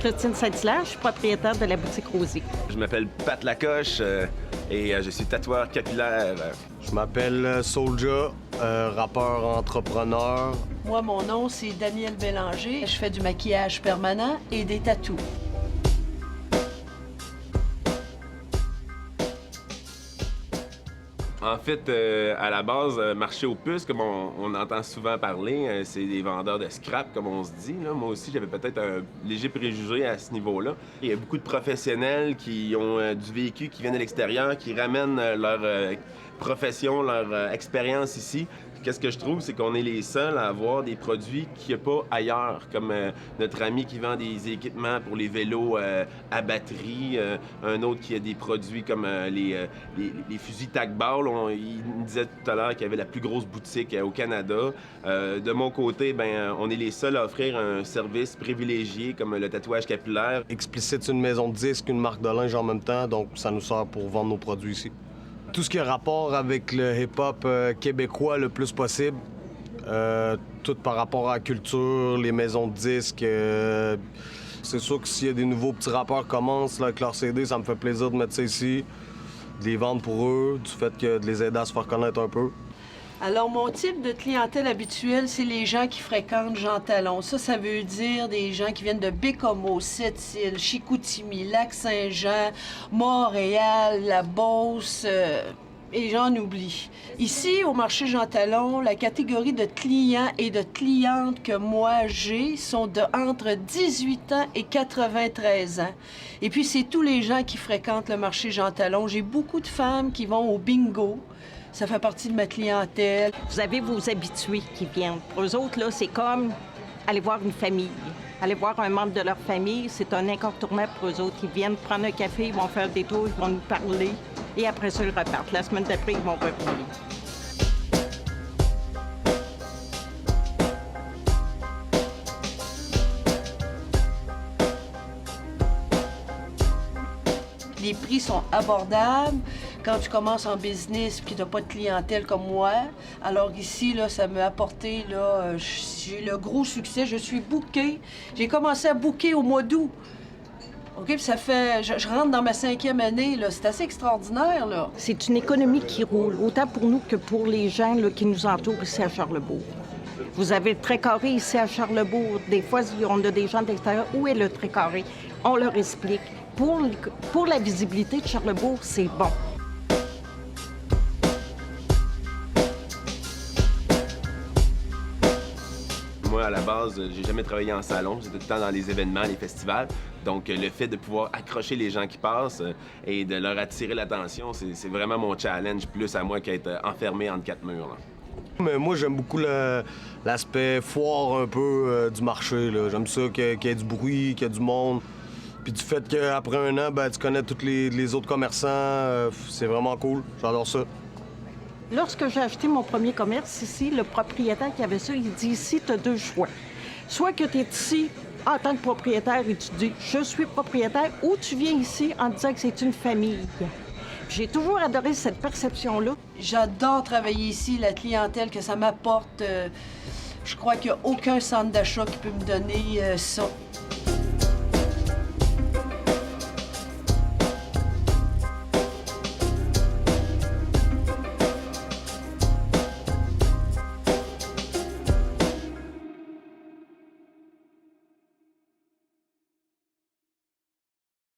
Christine Saint-Hilaire, je suis propriétaire de la boutique Rosier. Je m'appelle Pat Lacoche et je suis tatoueur capillaire. Je m'appelle Soulja, rappeur entrepreneur. Moi, mon nom, c'est Danielle Bélanger. Je fais du maquillage permanent et des tatous. En fait, à la base, marché aux puces, comme on entend souvent parler, c'est des vendeurs de scrap, comme on se dit. Là. Moi aussi, j'avais peut-être un léger préjugé à ce niveau-là. Il y a beaucoup de professionnels qui ont du vécu, qui viennent de l'extérieur, qui ramènent leur profession, leur expérience ici. Qu'est-ce que je trouve, c'est qu'on est les seuls à avoir des produits qu'il n'y a pas ailleurs, comme notre ami qui vend des équipements pour les vélos à batterie, un autre qui a des produits comme les fusils Tagball. Il me disait tout à l'heure qu'il y avait la plus grosse boutique au Canada. De mon côté, on est les seuls à offrir un service privilégié comme le tatouage capillaire. Explicite, c'est une maison de disques, une marque de linge en même temps, donc ça nous sert pour vendre nos produits ici. Tout ce qui a rapport avec le hip-hop québécois le plus possible, tout par rapport à la culture, les maisons de disques. C'est sûr que s'il y a des nouveaux petits rappeurs qui commencent là, avec leur CD, ça me fait plaisir de mettre ça ici, de les vendre pour eux, du fait que de les aider à se faire connaître un peu. Alors, mon type de clientèle habituelle, c'est les gens qui fréquentent Jean Talon. Ça veut dire des gens qui viennent de Bécomo, Sept-Îles, Chicoutimi, Lac-Saint-Jean, Montréal, la Beauce, et j'en oublie. Ici, au marché Jean Talon, la catégorie de clients et de clientes que moi j'ai sont de entre 18 ans et 93 ans. Et puis, c'est tous les gens qui fréquentent le marché Jean Talon. J'ai beaucoup de femmes qui vont au bingo. Ça fait partie de ma clientèle. Vous avez vos habitués qui viennent. Pour eux autres, là, c'est comme aller voir une famille. Aller voir un membre de leur famille, c'est un incontournable pour eux autres. Ils viennent prendre un café, ils vont faire des tours, ils vont nous parler. Et après ça, ils repartent. La semaine d'après, ils vont revenir. Les prix sont abordables. Quand tu commences en business et que tu n'as pas de clientèle comme moi, alors ici, là, ça m'a apporté, là, j'ai le gros succès. Je suis bookée. J'ai commencé à booker au mois d'août. OK, puis ça fait... Je rentre dans ma 5e année, là. C'est assez extraordinaire, là. C'est une économie qui roule, autant pour nous que pour les gens là, qui nous entourent ici à Charlesbourg. Vous avez le Trait-Carré ici à Charlesbourg. Des fois, on a des gens de l'extérieur. Où est le Trait-Carré? On leur explique. Pour la visibilité de Charlesbourg, c'est bon. Moi, à la base, j'ai jamais travaillé en salon. J'étais tout le temps dans les événements, les festivals. Donc, le fait de pouvoir accrocher les gens qui passent et de leur attirer l'attention, c'est vraiment mon challenge, plus à moi qu'être enfermé entre quatre murs. Là. Mais moi, j'aime beaucoup l'aspect foire un peu du marché. J'aime ça qu'il y ait du bruit, qu'il y ait du monde. Puis du fait qu'après un an, tu connais tous les autres commerçants, c'est vraiment cool. J'adore ça. Lorsque j'ai acheté mon premier commerce ici, le propriétaire qui avait ça, il dit ici, tu as deux choix. Soit que tu es ici en tant que propriétaire et tu dis je suis propriétaire, ou tu viens ici en disant que c'est une famille. J'ai toujours adoré cette perception-là. J'adore travailler ici, la clientèle que ça m'apporte. Je crois qu'il n'y a aucun centre d'achat qui peut me donner ça.